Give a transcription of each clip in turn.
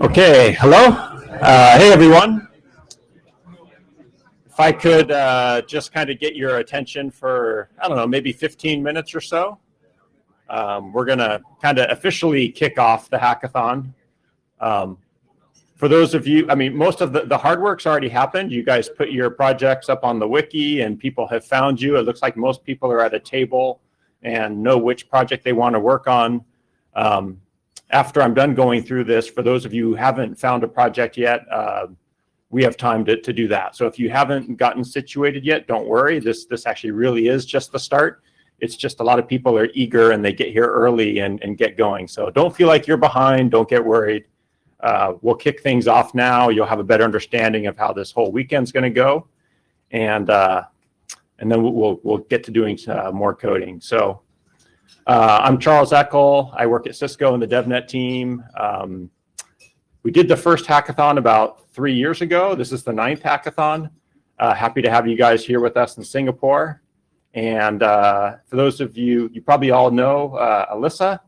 Okay, hello. Hey, everyone. If I could just kind of get your attention for, I don't know, maybe 15 minutes or so. We're going to kind of officially kick off the hackathon. For those of you, I mean, most of the hard work's already happened. You guys put your projects up on the wiki and people have found you. It looks like most people are at a table and know which project they want to work on. After I'm done going through this, for those of you who haven't found a project yet, we have time to do that. So if you haven't gotten situated yet, don't worry. This actually really is just the start. It's just a lot of people are eager and they get here early and get going. So don't feel like you're behind. Don't get worried. We'll kick things off now. You'll have a better understanding of how this whole weekend's going to go, and then we'll get to doing more coding. So I'm Charles Eckel. I work at Cisco in the DevNet team. We did the first hackathon about 3 years ago. This is the 9th hackathon. Happy to have you guys here with us in Singapore. And for those of you, you probably all know Alyssa.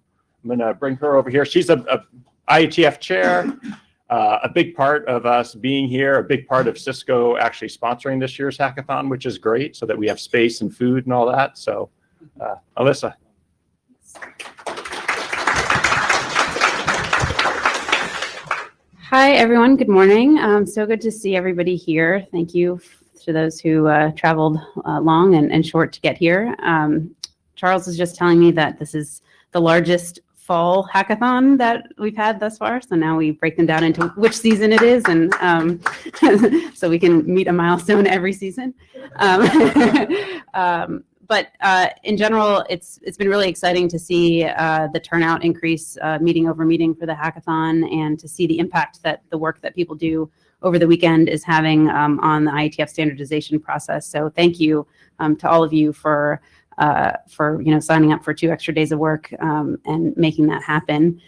I'm going to bring her over here. She's a IETF chair, a big part of us being here, a big part of Cisco actually sponsoring this year's hackathon, which is great, so that we have space and food and all that. So, Alyssa. Hi, everyone. Good morning. So good to see everybody here. Thank you to those who traveled long and short to get here. Charles was just telling me that this is the largest fall hackathon that we've had thus far. So now we break them down into which season it is, and so we can meet a milestone every season. But in general, it's been really exciting to see the turnout increase meeting over meeting for the hackathon, and to see the impact that the work that people do over the weekend is having on the IETF standardization process. So thank you to all of you for signing up for 2 extra days of work and making that happen.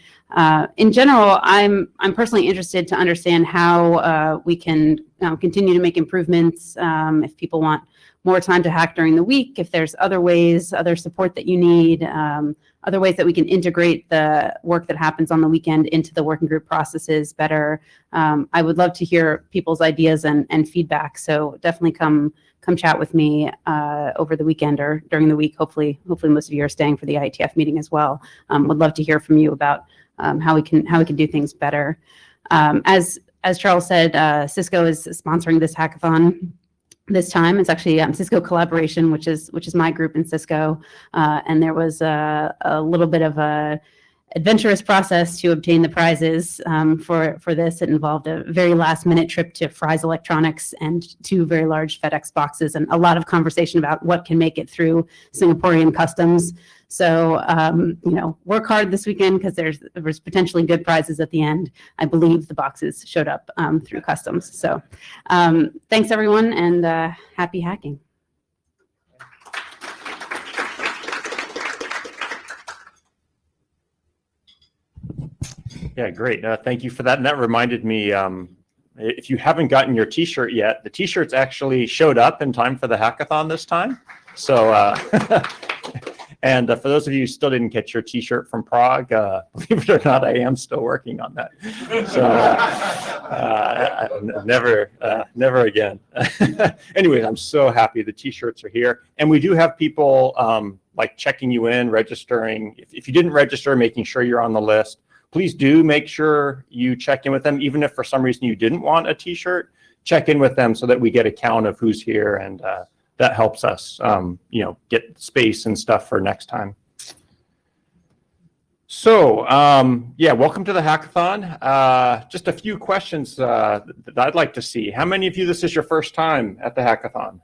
In general, I'm personally interested to understand how we can continue to make improvements. If people want more time to hack during the week, if there's other ways, other support that you need, other ways that we can integrate the work that happens on the weekend into the working group processes better. I would love to hear people's ideas and feedback. So definitely come chat with me over the weekend or during the week. Hopefully most of you are staying for the IETF meeting as well. Would love to hear from you about how we can do things better. As Charles said, Cisco is sponsoring this hackathon this time. It's actually Cisco Collaboration, which is my group in Cisco, and there was a little bit of a adventurous process to obtain the prizes for this. It involved a very last-minute trip to Fry's Electronics and 2 very large FedEx boxes, and a lot of conversation about what can make it through Singaporean customs. So, work hard this weekend, because there's potentially good prizes at the end. I believe the boxes showed up through customs. So, thanks everyone, and happy hacking. Yeah, great. Thank you for that. And that reminded me, if you haven't gotten your T-shirt yet, the T-shirts actually showed up in time for the hackathon this time. So, and for those of you who still didn't get your T-shirt from Prague, believe it or not, I am still working on that. So, never again. Anyway, I'm so happy the T-shirts are here. And we do have people like checking you in, registering. If you didn't register, making sure you're on the list. Please do make sure you check in with them, even if for some reason you didn't want a T-shirt. Check in with them so that we get a count of who's here, and that helps us, get space and stuff for next time. So, welcome to the hackathon. Just a few questions that I'd like to see. How many of you, this is your first time at the hackathon?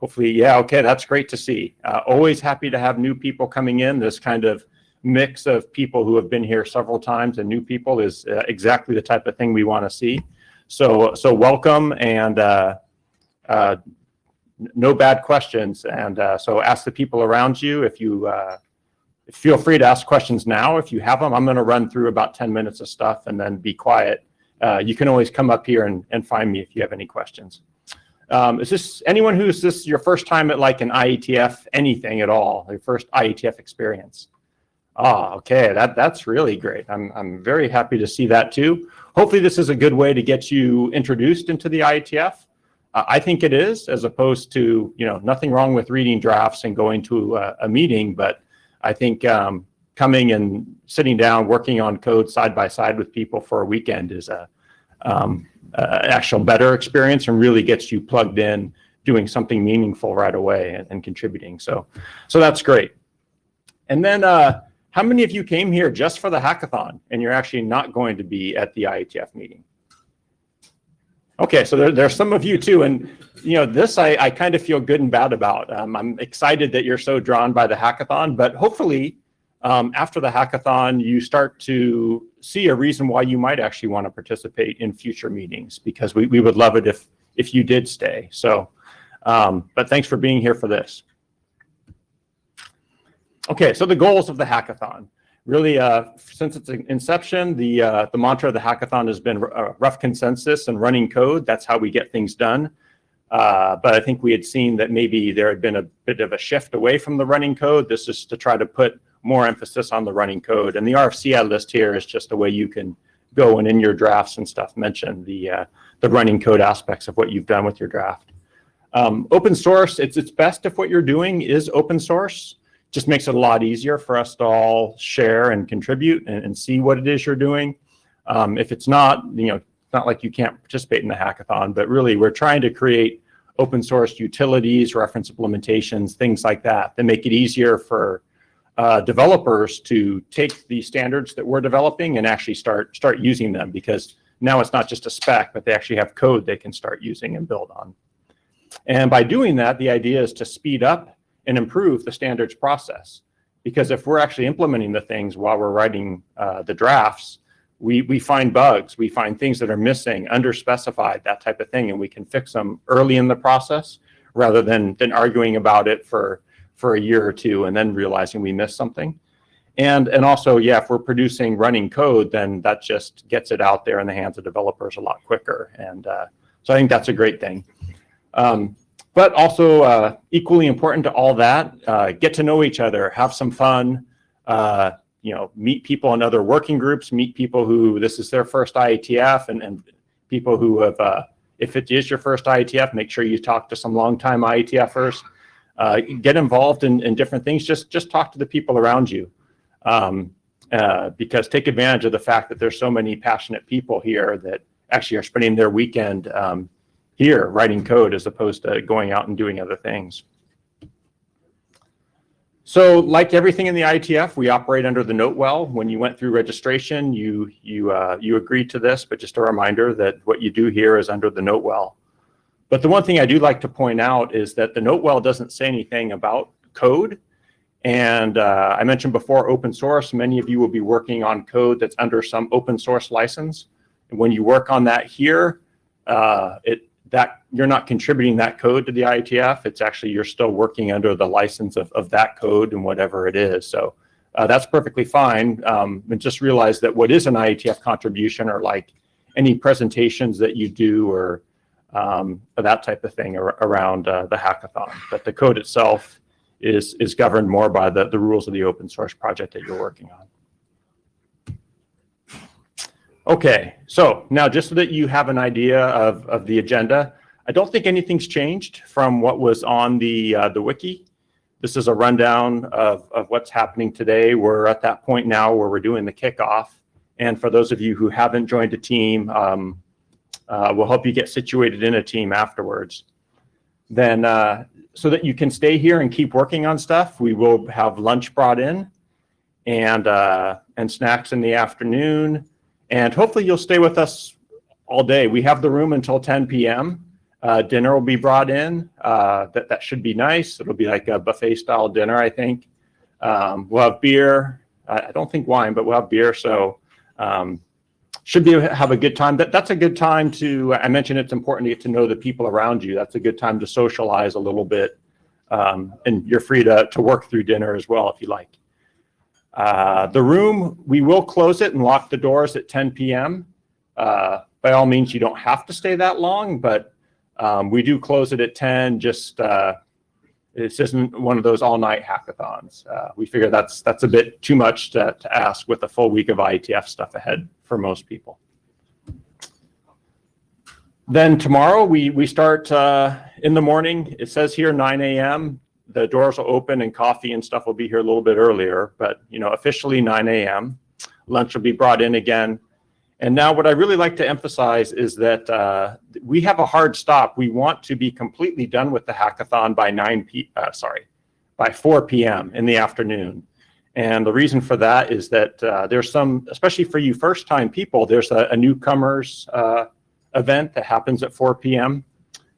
Hopefully, yeah, okay, that's great to see. Always happy to have new people coming in. This kind of mix of people who have been here several times and new people is exactly the type of thing we want to see. So welcome, and no bad questions. And so ask the people around you. If you feel free to ask questions now if you have them. I'm going to run through about 10 minutes of stuff and then be quiet. You can always come up here and find me if you have any questions. Is this anyone who's this your first time at like an IETF anything at all? Your first IETF experience? Ah, okay, that's really great. I'm very happy to see that too. Hopefully this is a good way to get you introduced into the IETF. I think it is, as opposed to, nothing wrong with reading drafts and going to a meeting, but I think coming and sitting down, working on code side by side with people for a weekend is an actual better experience and really gets you plugged in, doing something meaningful right away and contributing. So that's great. And then how many of you came here just for the hackathon and you're actually not going to be at the IETF meeting? Okay, so there's some of you too, and this I kind of feel good and bad about. I'm excited that you're so drawn by the hackathon, but hopefully after the hackathon you start to see a reason why you might actually want to participate in future meetings, because we would love it if you did stay. So, but thanks for being here for this. Okay, so the goals of the hackathon. Really, since its inception, the mantra of the hackathon has been rough consensus and running code. That's how we get things done. But I think we had seen that maybe there had been a bit of a shift away from the running code. This is to try to put more emphasis on the running code. And the RFCI list here is just a way you can go and in your drafts and stuff mention the running code aspects of what you've done with your draft. Open source, it's best if what you're doing is open source. Just makes it a lot easier for us to all share and contribute and see what it is you're doing. If it's not, it's not like you can't participate in the hackathon, but really we're trying to create open source utilities, reference implementations, things like that make it easier for developers to take the standards that we're developing and actually start using them, because now it's not just a spec, but they actually have code they can start using and build on. And by doing that, the idea is to speed up and improve the standards process. Because if we're actually implementing the things while we're writing the drafts, we find bugs, we find things that are missing, underspecified, that type of thing, and we can fix them early in the process rather than arguing about it for a year or two and then realizing we missed something. And also, yeah, if we're producing running code, then that just gets it out there in the hands of developers a lot quicker. And so I think that's a great thing. But also equally important to all that, get to know each other, have some fun, meet people in other working groups, meet people who this is their first IETF, and people who have, if it is your first IETF, make sure you talk to some longtime IETFers. Get involved in different things. Just talk to the people around you, because take advantage of the fact that there's so many passionate people here that actually are spending their weekend here writing code as opposed to going out and doing other things. So like everything in the IETF, we operate under the note well. When you went through registration, you agreed to this, but just a reminder that what you do here is under the note well. But the one thing I do like to point out is that the note well doesn't say anything about code. And I mentioned before open source. Many of you will be working on code that's under some open source license. And when you work on that here, that you're not contributing that code to the IETF. It's actually, you're still working under the license of that code and whatever it is. So that's perfectly fine. And just realize that what is an IETF contribution are like any presentations that you do or that type of thing around the hackathon. But the code itself is governed more by the rules of the open source project that you're working on. Okay, so now just so that you have an idea of the agenda, I don't think anything's changed from what was on the wiki. This is a rundown of what's happening today. We're at that point now where we're doing the kickoff. And for those of you who haven't joined a team, we'll help you get situated in a team afterwards. Then, so that you can stay here and keep working on stuff, we will have lunch brought in and snacks in the afternoon. And hopefully you'll stay with us all day. We have the room until 10 p.m. Dinner will be brought in. That should be nice. It'll be like a buffet style dinner, I think. We'll have beer. I don't think wine, but we'll have beer. So should have a good time. That's a good time to, I mentioned it's important to get to know the people around you. That's a good time to socialize a little bit. And you're free to work through dinner as well if you like. The room, we will close it and lock the doors at 10 p.m. By all means, you don't have to stay that long, but we do close it at 10 just This isn't one of those all-night hackathons. We figure that's a bit too much to ask with a full week of IETF stuff ahead for most people. Then tomorrow we start in the morning. It says here 9 a.m. The doors will open and coffee and stuff will be here a little bit earlier, but officially 9 a.m. Lunch will be brought in again. And now what I really like to emphasize is that we have a hard stop. We want to be completely done with the hackathon by by 4 p.m. in the afternoon. And the reason for that is that there's some, especially for you first-time people, there's a newcomers event that happens at 4 p.m.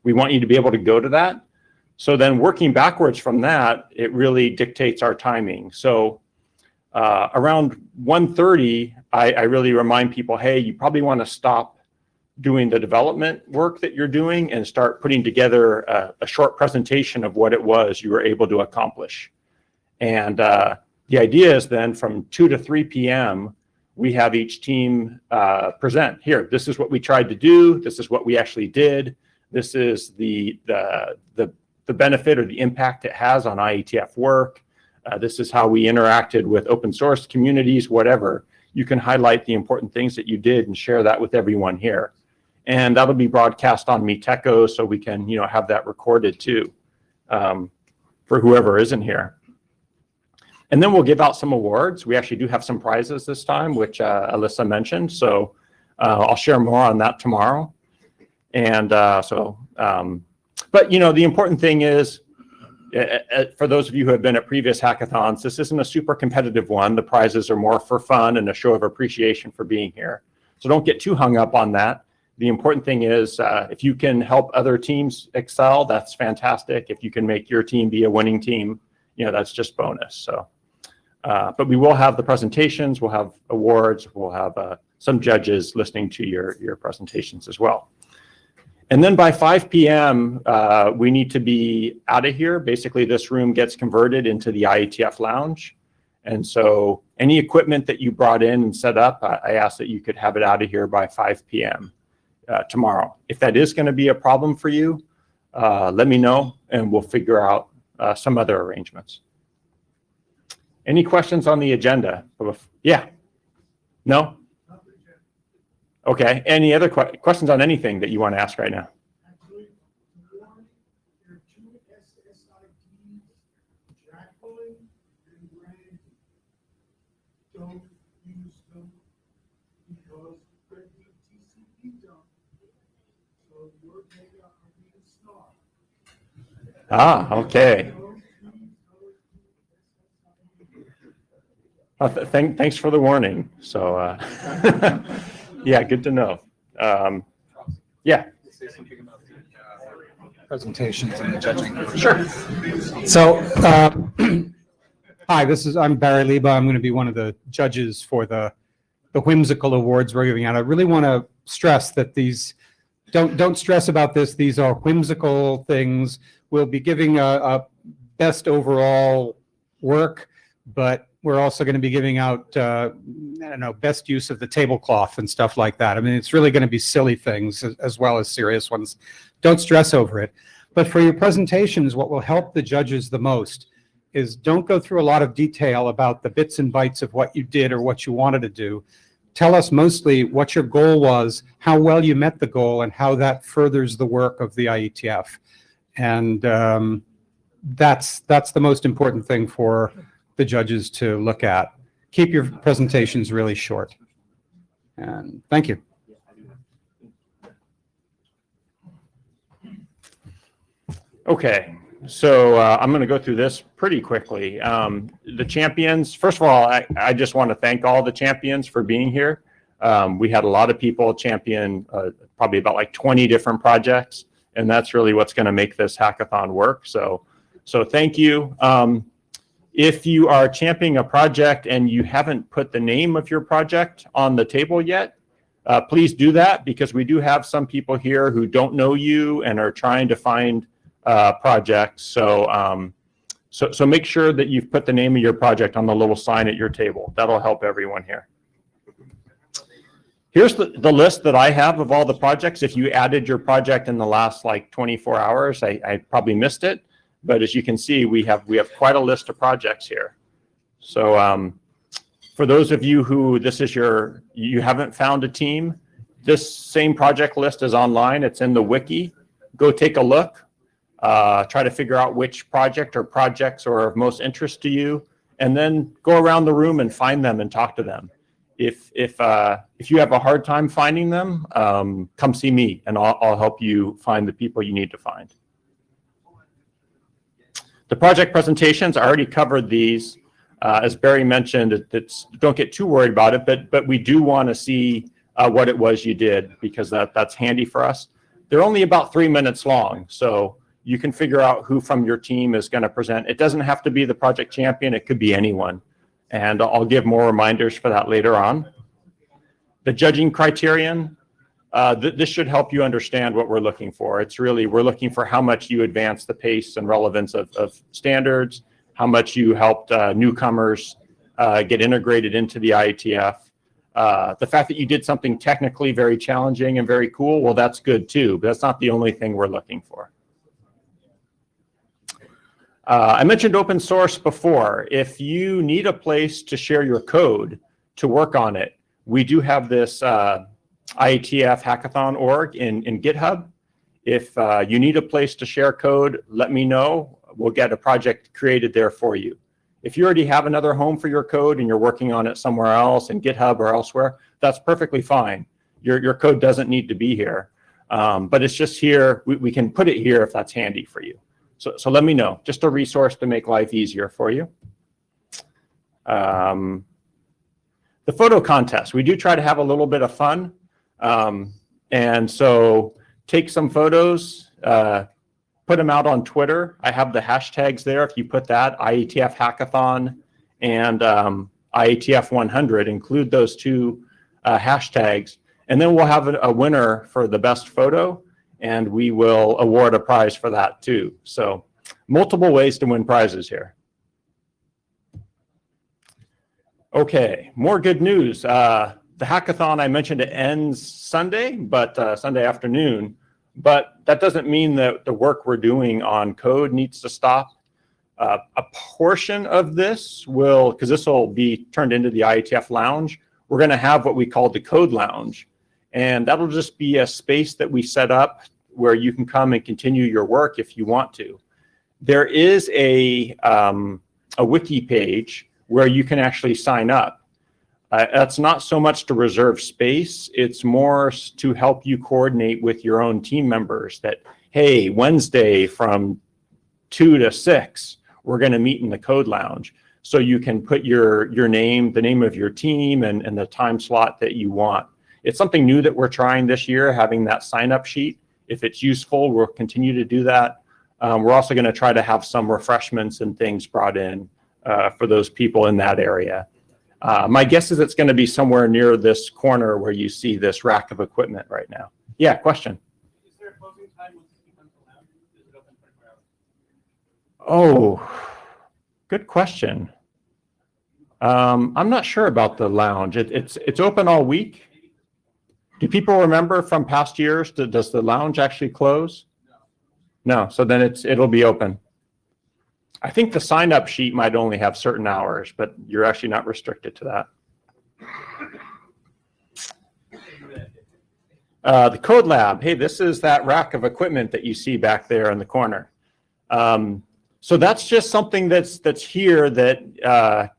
We want you to be able to go to that. So then working backwards from that, it really dictates our timing. So around 1:30, I really remind people, hey, you probably want to stop doing the development work that you're doing and start putting together a short presentation of what it was you were able to accomplish. And the idea is then from 2 to 3 p.m., we have each team present. Here, this is what we tried to do. This is what we actually did. This is the benefit or the impact it has on IETF work. This is how we interacted with open source communities, whatever. You can highlight the important things that you did and share that with everyone here. And that'll be broadcast on Meetecho, so we can have that recorded too for whoever isn't here. And then we'll give out some awards. We actually do have some prizes this time, which Alyssa mentioned. So I'll share more on that tomorrow. And but the important thing is, for those of you who have been at previous hackathons, this isn't a super competitive one. The prizes are more for fun and a show of appreciation for being here. So don't get too hung up on that. The important thing is if you can help other teams excel, that's fantastic. If you can make your team be a winning team, that's just bonus. So, but we will have the presentations, we'll have awards, we'll have some judges listening to your presentations as well. And then by 5 p.m., we need to be out of here. Basically, this room gets converted into the IETF lounge. And so any equipment that you brought in and set up, I ask that you could have it out of here by 5 p.m. Tomorrow. If that is going to be a problem for you, let me know and we'll figure out some other arrangements. Any questions on the agenda? Yeah? No? Okay. Any other questions on anything that you want to ask right now? Actually, there are two SSIDs, Jacqueline and Randy. Don't use them because they're TCP dump. So your data are being snarled. Ah, okay. Thanks for the warning. So, yeah, good to know. Yeah. Presentations and the judging. Sure. So, hi, I'm Barry Leba. I'm going to be one of the judges for the whimsical awards we're giving out. I really want to stress that these, don't stress about this. These are whimsical things. We'll be giving a best overall work, but we're also going to be giving out, best use of the tablecloth and stuff like that. I mean, it's really going to be silly things as well as serious ones. Don't stress over it. But for your presentations, what will help the judges the most is don't go through a lot of detail about the bits and bytes of what you did or what you wanted to do. Tell us mostly what your goal was, how well you met the goal, and how that furthers the work of the IETF. And that's the most important thing for the judges to look at. Keep your presentations really short. And thank you. Okay, so I'm going to go through this pretty quickly. The champions, first of all, I just want to thank all the champions for being here. We had a lot of people champion probably about like 20 different projects, and that's really what's going to make this hackathon work. So thank you. If you are championing a project and you haven't put the name of your project on the table yet, please do that, because we do have some people here who don't know you and are trying to find projects. So make sure that you've put the name of your project on the little sign at your table. That'll help everyone here. Here's the list that I have of all the projects. If you added your project in the last like 24 hours, I probably missed it. but as you can see, we have quite a list of projects here. So for those of you who you haven't found a team, this same project list is online. It's in the wiki. Go take a look. Try to figure out which project or projects are of most interest to you, and then go around the room and find them and talk to them. If you have a hard time finding them, come see me, and I'll help you find the people you need to find. The project presentations, I already covered these. As Barry mentioned, don't get too worried about it, but we do want to see what it was you did, because that's handy for us. They're only about 3 minutes long, so you can figure out who from your team is going to present. It doesn't have to be the project champion. It could be anyone. And I'll give more reminders for that later on. The judging criterion, this should help you understand what we're looking for. It's really, we're looking for how much you advance the pace and relevance of standards, how much you helped newcomers get integrated into the IETF. The fact that you did something technically very challenging and very cool, well, that's good too, but that's not the only thing we're looking for. I mentioned open source before. If you need a place to share your code to work on it, we do have this IETF Hackathon org in GitHub. If you need a place to share code, let me know. We'll get a project created there for you. If you already have another home for your code and you're working on it somewhere else in GitHub or elsewhere, that's perfectly fine. Your code doesn't need to be here, but it's just here. We can put it here if that's handy for you. So let me know. Just a resource to make life easier for you. The photo contest. We do try to have a little bit of fun. And so take some photos, put them out on Twitter. I have the hashtags there. If you put that, IETF Hackathon and IETF 100, include those two hashtags. And then we'll have a winner for the best photo, and we will award a prize for that too. So multiple ways to win prizes here. Okay, more good news. The hackathon, I mentioned it ends Sunday, but Sunday afternoon, but that doesn't mean that the work we're doing on code needs to stop. A portion of this will, because this will be turned into the IETF Lounge, we're going to have what we call the Code Lounge. And that'll just be a space that we set up where you can come and continue your work if you want to. There is a wiki page where you can actually sign up. That's not so much to reserve space, it's more to help you coordinate with your own team members that, hey, Wednesday from 2 to 6, we're going to meet in the Code Lounge. So you can put your name, the name of your team, and the time slot that you want. It's something new that we're trying this year, having that sign-up sheet. If it's useful, we'll continue to do that. We're also going to try to have some refreshments and things brought in for those people in that area. My guess is it's going to be somewhere near this corner where you see this rack of equipment right now. Yeah, question. Is there a closing time once it becomes a lounge? Is it open 24 hours? Oh, good question. I'm not sure about the lounge. It's open all week. Do people remember from past years, does the lounge actually close? No, so then it'll be open. I think the sign-up sheet might only have certain hours, but you're actually not restricted to that. The Code Lab, hey, this is that rack of equipment that you see back there in the corner. So that's just something that's here that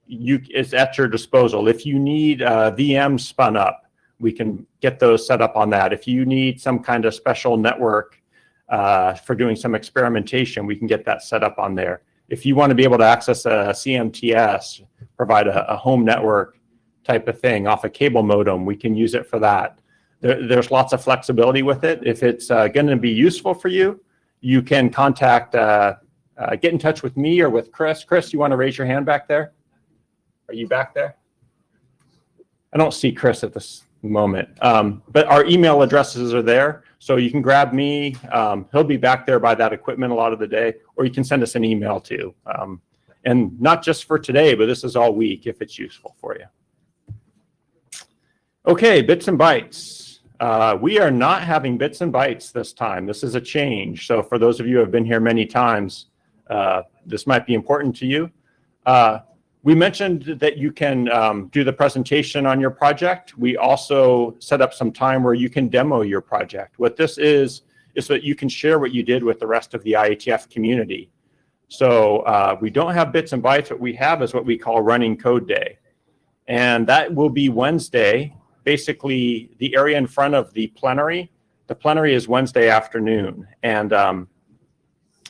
is at your disposal. If you need VMs spun up, we can get those set up on that. If you need some kind of special network for doing some experimentation, we can get that set up on there. If you want to be able to access a CMTS, provide a home network type of thing off a cable modem, we can use it for that. There's lots of flexibility with it. If it's going to be useful for you, you can contact, get in touch with me or with Chris. Chris, you want to raise your hand back there? Are you back there? I don't see Chris at this moment, but our email addresses are there. So you can grab me. He'll be back there by that equipment a lot of the day, or you can send us an email too. And not just for today, but this is all week if it's useful for you. Okay, bits and bytes. We are not having bits and bytes this time. This is a change. So for those of you who have been here many times, this might be important to you. We mentioned that you can do the presentation on your project. We also set up some time where you can demo your project. What this is that you can share what you did with the rest of the IETF community. So we don't have bits and bytes. What we have is what we call running code day. And that will be Wednesday, basically the area in front of the plenary. The plenary is Wednesday afternoon. And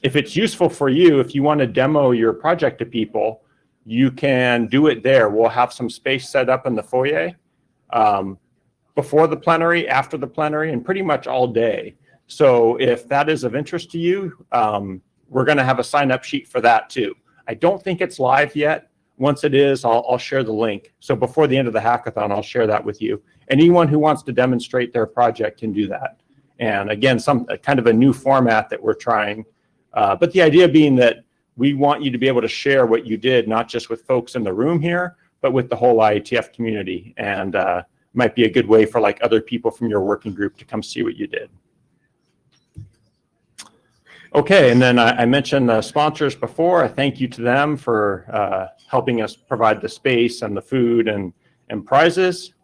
if it's useful for you, if you want to demo your project to people, you can do it there. We'll have some space set up in the foyer before the plenary, after the plenary, and pretty much all day. So if that is of interest to you, we're going to have a sign-up sheet for that too. I don't think it's live yet. Once it is, I'll share the link. So before the end of the hackathon, I'll share that with you. Anyone who wants to demonstrate their project can do that. And again, some kind of a new format that we're trying. But the idea being that we want you to be able to share what you did, not just with folks in the room here, but with the whole IETF community. And might be a good way for like other people from your working group to come see what you did. Okay, and then I mentioned the sponsors before. I thank you to them for helping us provide the space and the food and prizes.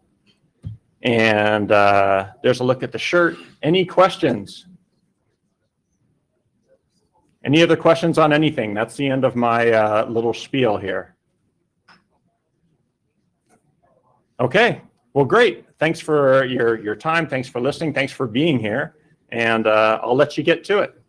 And there's a look at the shirt. Any questions? Any other questions on anything? That's the end of my little spiel here. Okay, well, great. Thanks for your time. Thanks for listening. Thanks for being here. And I'll let you get to it.